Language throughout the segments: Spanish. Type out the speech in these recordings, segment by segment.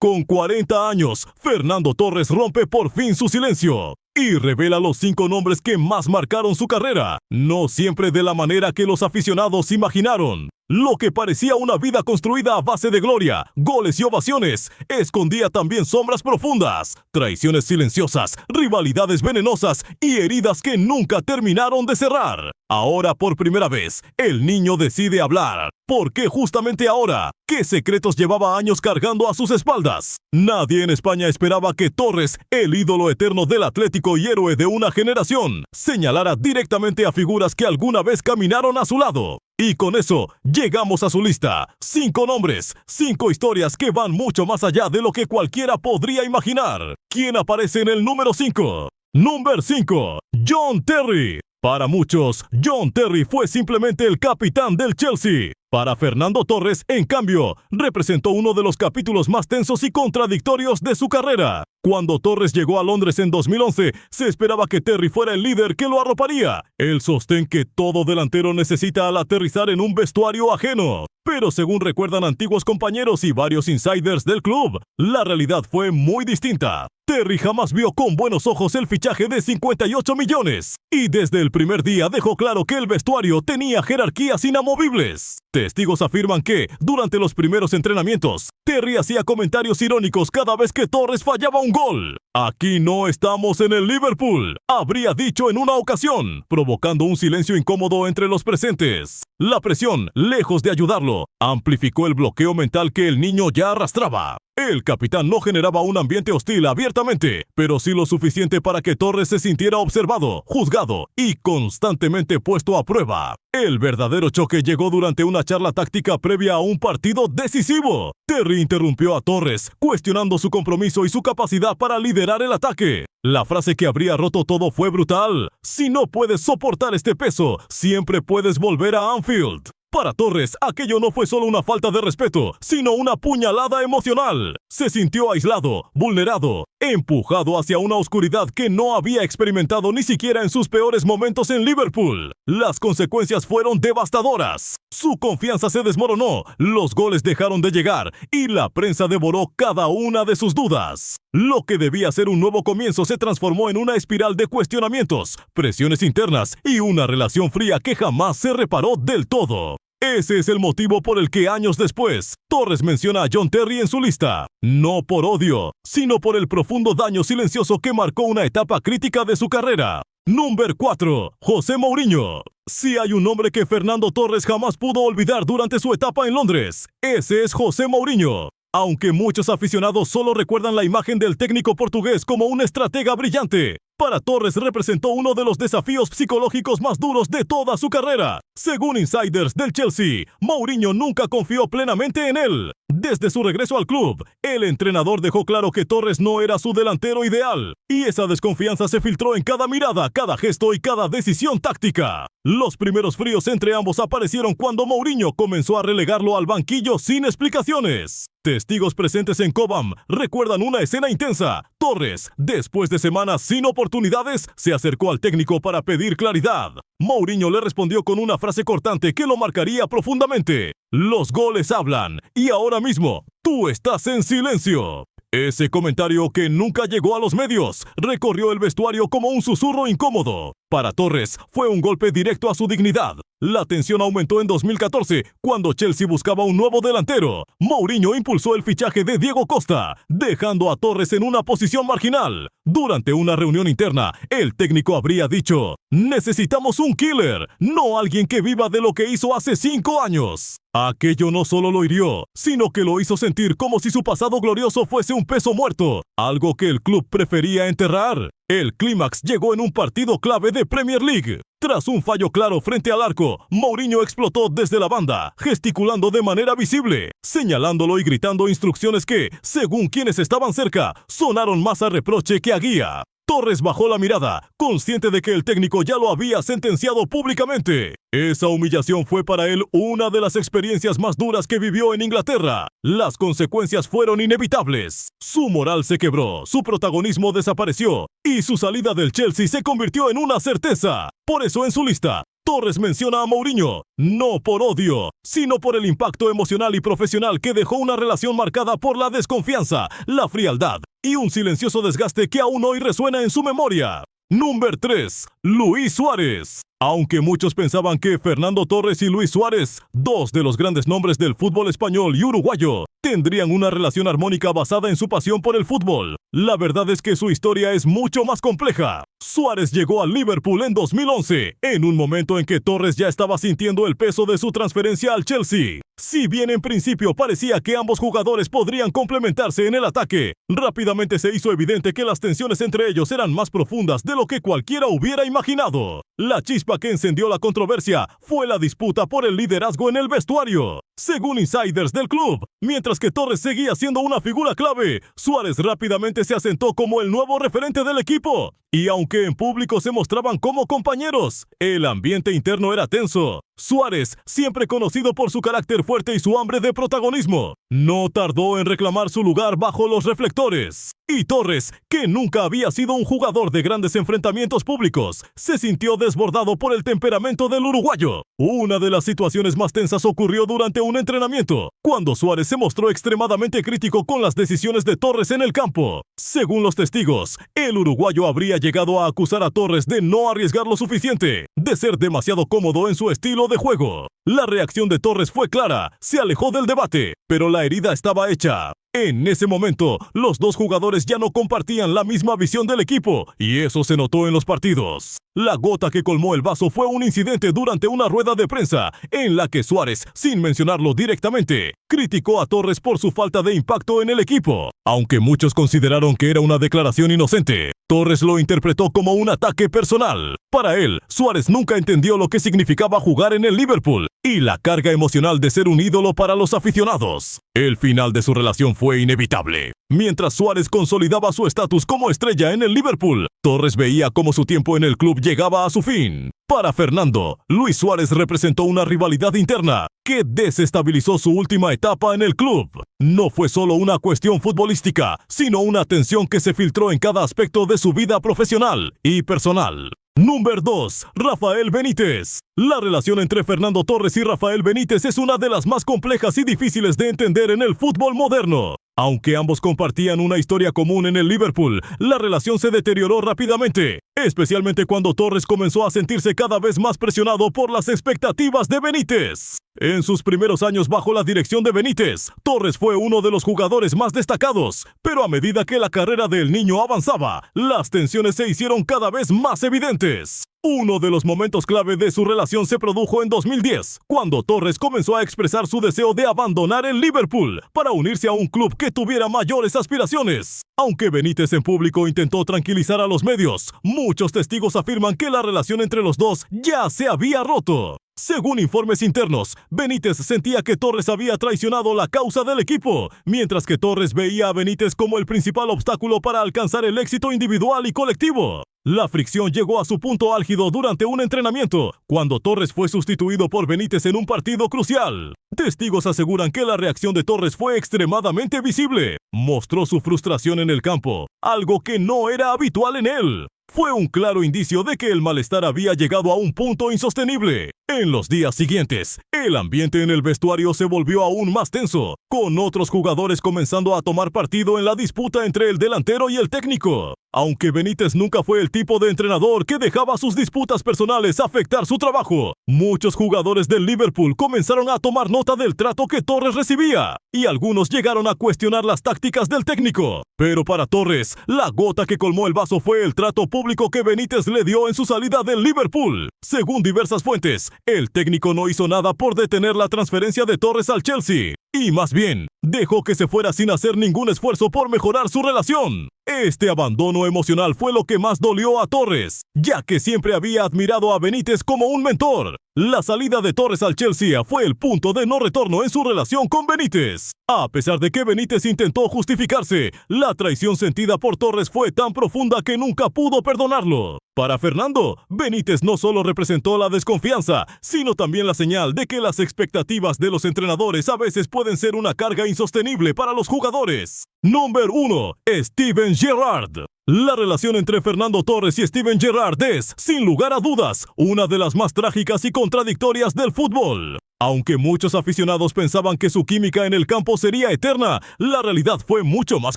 Con 40 años, Fernando Torres rompe por fin su silencio y revela los 5 nombres que más marcaron su carrera, no siempre de la manera que los aficionados imaginaron. Lo que parecía una vida construida a base de gloria, goles y ovaciones, escondía también sombras profundas, traiciones silenciosas, rivalidades venenosas y heridas que nunca terminaron de cerrar. Ahora, por primera vez, el niño decide hablar. ¿Por qué justamente ahora? ¿Qué secretos llevaba años cargando a sus espaldas? Nadie en España esperaba que Torres, el ídolo eterno del Atlético y héroe de una generación, señalara directamente a figuras que alguna vez caminaron a su lado. Y con eso, llegamos a su lista. 5 nombres, 5 historias que van mucho más allá de lo que cualquiera podría imaginar. ¿Quién aparece en el número 5? Número 5. John Terry. Para muchos, John Terry fue simplemente el capitán del Chelsea. Para Fernando Torres, en cambio, representó uno de los capítulos más tensos y contradictorios de su carrera. Cuando Torres llegó a Londres en 2011, se esperaba que Terry fuera el líder que lo arroparía, el sostén que todo delantero necesita al aterrizar en un vestuario ajeno. Pero según recuerdan antiguos compañeros y varios insiders del club, la realidad fue muy distinta. Terry jamás vio con buenos ojos el fichaje de 58 millones y desde el primer día dejó claro que el vestuario tenía jerarquías inamovibles. Testigos afirman que, durante los primeros entrenamientos, Terry hacía comentarios irónicos cada vez que Torres fallaba un gol. «Aquí no estamos en el Liverpool», habría dicho en una ocasión, provocando un silencio incómodo entre los presentes. La presión, lejos de ayudarlo, amplificó el bloqueo mental que el niño ya arrastraba. El capitán no generaba un ambiente hostil abiertamente, pero sí lo suficiente para que Torres se sintiera observado, juzgado y constantemente puesto a prueba. El verdadero choque llegó durante una charla táctica previa a un partido decisivo. Terry interrumpió a Torres, cuestionando su compromiso y su capacidad para liderar el ataque. La frase que habría roto todo fue brutal: «Si no puedes soportar este peso, siempre puedes volver a Anfield». Para Torres, aquello no fue solo una falta de respeto, sino una puñalada emocional. Se sintió aislado, vulnerado, empujado hacia una oscuridad que no había experimentado ni siquiera en sus peores momentos en Liverpool. Las consecuencias fueron devastadoras. Su confianza se desmoronó, los goles dejaron de llegar y la prensa devoró cada una de sus dudas. Lo que debía ser un nuevo comienzo se transformó en una espiral de cuestionamientos, presiones internas y una relación fría que jamás se reparó del todo. Ese es el motivo por el que años después, Torres menciona a John Terry en su lista. No por odio, sino por el profundo daño silencioso que marcó una etapa crítica de su carrera. Número 4. José Mourinho. Si hay un nombre que Fernando Torres jamás pudo olvidar durante su etapa en Londres, ese es José Mourinho. Aunque muchos aficionados solo recuerdan la imagen del técnico portugués como un estratega brillante, para Torres representó uno de los desafíos psicológicos más duros de toda su carrera. Según insiders del Chelsea, Mourinho nunca confió plenamente en él. Desde su regreso al club, el entrenador dejó claro que Torres no era su delantero ideal, y esa desconfianza se filtró en cada mirada, cada gesto y cada decisión táctica. Los primeros fríos entre ambos aparecieron cuando Mourinho comenzó a relegarlo al banquillo sin explicaciones. Testigos presentes en Cobham recuerdan una escena intensa. Torres, después de semanas sin oportunidades, se acercó al técnico para pedir claridad. Mourinho le respondió con una frase cortante que lo marcaría profundamente: «Los goles hablan, y ahora mismo, tú estás en silencio». Ese comentario, que nunca llegó a los medios, recorrió el vestuario como un susurro incómodo. Para Torres, fue un golpe directo a su dignidad. La tensión aumentó en 2014, cuando Chelsea buscaba un nuevo delantero. Mourinho impulsó el fichaje de Diego Costa, dejando a Torres en una posición marginal. Durante una reunión interna, el técnico habría dicho: «Necesitamos un killer, no alguien que viva de lo que hizo hace 5 años». Aquello no solo lo hirió, sino que lo hizo sentir como si su pasado glorioso fuese un peso muerto, algo que el club prefería enterrar. El clímax llegó en un partido clave de Premier League. Tras un fallo claro frente al arco, Mourinho explotó desde la banda, gesticulando de manera visible, señalándolo y gritando instrucciones que, según quienes estaban cerca, sonaron más a reproche que a guía. Torres bajó la mirada, consciente de que el técnico ya lo había sentenciado públicamente. Esa humillación fue para él una de las experiencias más duras que vivió en Inglaterra. Las consecuencias fueron inevitables. Su moral se quebró, su protagonismo desapareció y su salida del Chelsea se convirtió en una certeza. Por eso en su lista, Torres menciona a Mourinho, no por odio, sino por el impacto emocional y profesional que dejó una relación marcada por la desconfianza, la frialdad y un silencioso desgaste que aún hoy resuena en su memoria. Número 3. Luis Suárez. Aunque muchos pensaban que Fernando Torres y Luis Suárez, dos de los grandes nombres del fútbol español y uruguayo, tendrían una relación armónica basada en su pasión por el fútbol, la verdad es que su historia es mucho más compleja. Suárez llegó al Liverpool en 2011, en un momento en que Torres ya estaba sintiendo el peso de su transferencia al Chelsea. Si bien en principio parecía que ambos jugadores podrían complementarse en el ataque, rápidamente se hizo evidente que las tensiones entre ellos eran más profundas de lo que cualquiera hubiera imaginado. La chispa que encendió la controversia fue la disputa por el liderazgo en el vestuario. Según insiders del club, mientras que Torres seguía siendo una figura clave, Suárez rápidamente se asentó como el nuevo referente del equipo. Y aunque en público se mostraban como compañeros, el ambiente interno era tenso. Suárez, siempre conocido por su carácter fuerte y su hambre de protagonismo, no tardó en reclamar su lugar bajo los reflectores. Y Torres, que nunca había sido un jugador de grandes enfrentamientos públicos, se sintió desbordado por el temperamento del uruguayo. Una de las situaciones más tensas ocurrió durante un entrenamiento, cuando Suárez se mostró extremadamente crítico con las decisiones de Torres en el campo. Según los testigos, el uruguayo habría llegado a acusar a Torres de no arriesgar lo suficiente, de ser demasiado cómodo en su estilo de juego. La reacción de Torres fue clara, se alejó del debate, pero la herida estaba hecha. En ese momento, los dos jugadores ya no compartían la misma visión del equipo, y eso se notó en los partidos. La gota que colmó el vaso fue un incidente durante una rueda de prensa, en la que Suárez, sin mencionarlo directamente, criticó a Torres por su falta de impacto en el equipo. Aunque muchos consideraron que era una declaración inocente, Torres lo interpretó como un ataque personal. Para él, Suárez nunca entendió lo que significaba jugar en el Liverpool y la carga emocional de ser un ídolo para los aficionados. El final de su relación fue inevitable. Mientras Suárez consolidaba su estatus como estrella en el Liverpool, Torres veía cómo su tiempo en el club llegaba a su fin. Para Fernando, Luis Suárez representó una rivalidad interna que desestabilizó su última etapa en el club. No fue solo una cuestión futbolística, sino una tensión que se filtró en cada aspecto de su vida profesional y personal. Número 2. Rafael Benítez. La relación entre Fernando Torres y Rafael Benítez es una de las más complejas y difíciles de entender en el fútbol moderno. Aunque ambos compartían una historia común en el Liverpool, la relación se deterioró rápidamente, especialmente cuando Torres comenzó a sentirse cada vez más presionado por las expectativas de Benítez. En sus primeros años bajo la dirección de Benítez, Torres fue uno de los jugadores más destacados, pero a medida que la carrera del niño avanzaba, las tensiones se hicieron cada vez más evidentes. Uno de los momentos clave de su relación se produjo en 2010, cuando Torres comenzó a expresar su deseo de abandonar el Liverpool para unirse a un club que tuviera mayores aspiraciones. Aunque Benítez en público intentó tranquilizar a los medios, muchos testigos afirman que la relación entre los dos ya se había roto. Según informes internos, Benítez sentía que Torres había traicionado la causa del equipo, mientras que Torres veía a Benítez como el principal obstáculo para alcanzar el éxito individual y colectivo. La fricción llegó a su punto álgido durante un entrenamiento, cuando Torres fue sustituido por Benítez en un partido crucial. Testigos aseguran que la reacción de Torres fue extremadamente visible. Mostró su frustración en el campo, algo que no era habitual en él. Fue un claro indicio de que el malestar había llegado a un punto insostenible. En los días siguientes, el ambiente en el vestuario se volvió aún más tenso, con otros jugadores comenzando a tomar partido en la disputa entre el delantero y el técnico. Aunque Benítez nunca fue el tipo de entrenador que dejaba sus disputas personales afectar su trabajo, muchos jugadores del Liverpool comenzaron a tomar nota del trato que Torres recibía, y algunos llegaron a cuestionar las tácticas del técnico. Pero para Torres, la gota que colmó el vaso fue el trato público que Benítez le dio en su salida del Liverpool. Según diversas fuentes, el técnico no hizo nada por detener la transferencia de Torres al Chelsea, y más bien, dejó que se fuera sin hacer ningún esfuerzo por mejorar su relación. Este abandono emocional fue lo que más dolió a Torres, ya que siempre había admirado a Benítez como un mentor. La salida de Torres al Chelsea fue el punto de no retorno en su relación con Benítez. A pesar de que Benítez intentó justificarse, la traición sentida por Torres fue tan profunda que nunca pudo perdonarlo. Para Fernando, Benítez no solo representó la desconfianza, sino también la señal de que las expectativas de los entrenadores a veces pueden ser una carga insostenible para los jugadores. Número 1. Steven Gerrard. La relación entre Fernando Torres y Steven Gerrard es, sin lugar a dudas, una de las más trágicas y contradictorias del fútbol. Aunque muchos aficionados pensaban que su química en el campo sería eterna, la realidad fue mucho más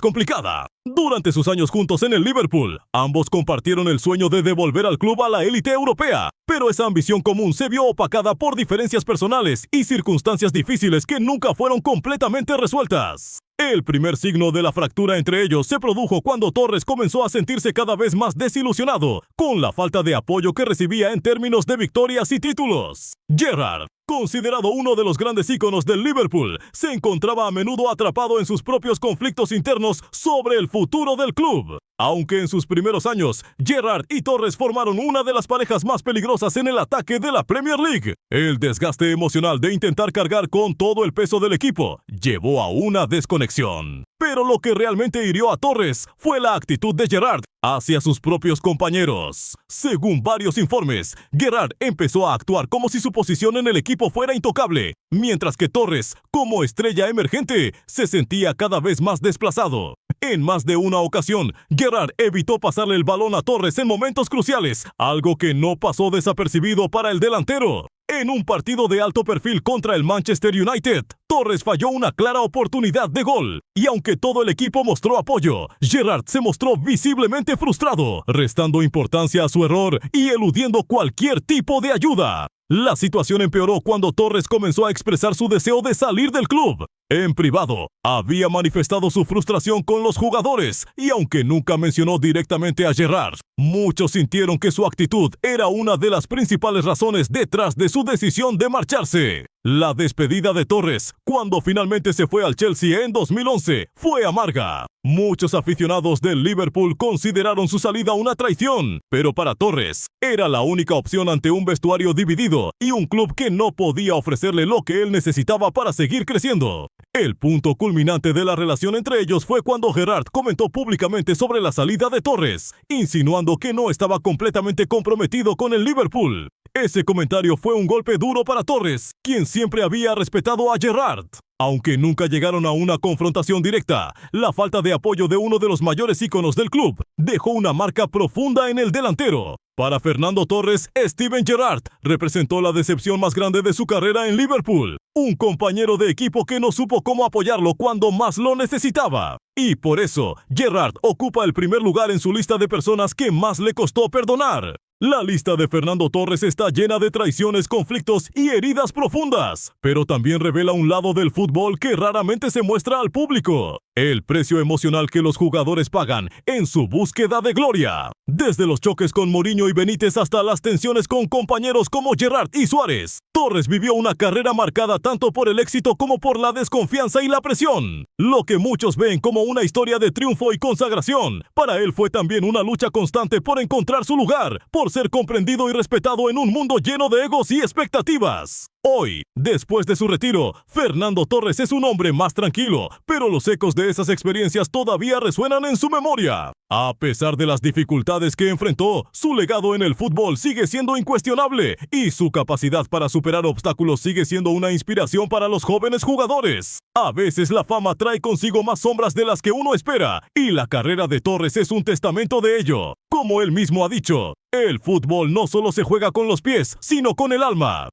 complicada. Durante sus años juntos en el Liverpool, ambos compartieron el sueño de devolver al club a la élite europea, pero esa ambición común se vio opacada por diferencias personales y circunstancias difíciles que nunca fueron completamente resueltas. El primer signo de la fractura entre ellos se produjo cuando Torres comenzó a sentirse cada vez más desilusionado con la falta de apoyo que recibía en términos de victorias y títulos. Gerrard, considerado uno de los grandes íconos del Liverpool, se encontraba a menudo atrapado en sus propios conflictos internos sobre el futuro del club. Aunque en sus primeros años, Gerrard y Torres formaron una de las parejas más peligrosas en el ataque de la Premier League, el desgaste emocional de intentar cargar con todo el peso del equipo llevó a una desconexión. Pero lo que realmente hirió a Torres fue la actitud de Gerrard hacia sus propios compañeros. Según varios informes, Gerrard empezó a actuar como si su posición en el equipo fuera intocable, mientras que Torres, como estrella emergente, se sentía cada vez más desplazado. En más de una ocasión, Gerrard evitó pasarle el balón a Torres en momentos cruciales, algo que no pasó desapercibido para el delantero. En un partido de alto perfil contra el Manchester United, Torres falló una clara oportunidad de gol, y aunque todo el equipo mostró apoyo, Gerrard se mostró visiblemente frustrado, restando importancia a su error y eludiendo cualquier tipo de ayuda. La situación empeoró cuando Torres comenzó a expresar su deseo de salir del club. En privado, había manifestado su frustración con los jugadores y aunque nunca mencionó directamente a Gerrard, muchos sintieron que su actitud era una de las principales razones detrás de su decisión de marcharse. La despedida de Torres, cuando finalmente se fue al Chelsea en 2011, fue amarga. Muchos aficionados del Liverpool consideraron su salida una traición, pero para Torres, era la única opción ante un vestuario dividido y un club que no podía ofrecerle lo que él necesitaba para seguir creciendo. El punto culminante de la relación entre ellos fue cuando Gerrard comentó públicamente sobre la salida de Torres, insinuando que no estaba completamente comprometido con el Liverpool. Ese comentario fue un golpe duro para Torres, quien siempre había respetado a Gerrard. Aunque nunca llegaron a una confrontación directa, la falta de apoyo de uno de los mayores íconos del club dejó una marca profunda en el delantero. Para Fernando Torres, Steven Gerrard representó la decepción más grande de su carrera en Liverpool. Un compañero de equipo que no supo cómo apoyarlo cuando más lo necesitaba. Y por eso, Gerrard ocupa el primer lugar en su lista de personas que más le costó perdonar. La lista de Fernando Torres está llena de traiciones, conflictos y heridas profundas, pero también revela un lado del fútbol que raramente se muestra al público. El precio emocional que los jugadores pagan en su búsqueda de gloria. Desde los choques con Mourinho y Benítez hasta las tensiones con compañeros como Gerrard y Suárez, Torres vivió una carrera marcada tanto por el éxito como por la desconfianza y la presión. Lo que muchos ven como una historia de triunfo y consagración, para él fue también una lucha constante por encontrar su lugar, por ser comprendido y respetado en un mundo lleno de egos y expectativas. Hoy, después de su retiro, Fernando Torres es un hombre más tranquilo, pero los ecos de esas experiencias todavía resuenan en su memoria. A pesar de las dificultades que enfrentó, su legado en el fútbol sigue siendo incuestionable y su capacidad para superar obstáculos sigue siendo una inspiración para los jóvenes jugadores. A veces la fama trae consigo más sombras de las que uno espera y la carrera de Torres es un testamento de ello. Como él mismo ha dicho, el fútbol no solo se juega con los pies, sino con el alma.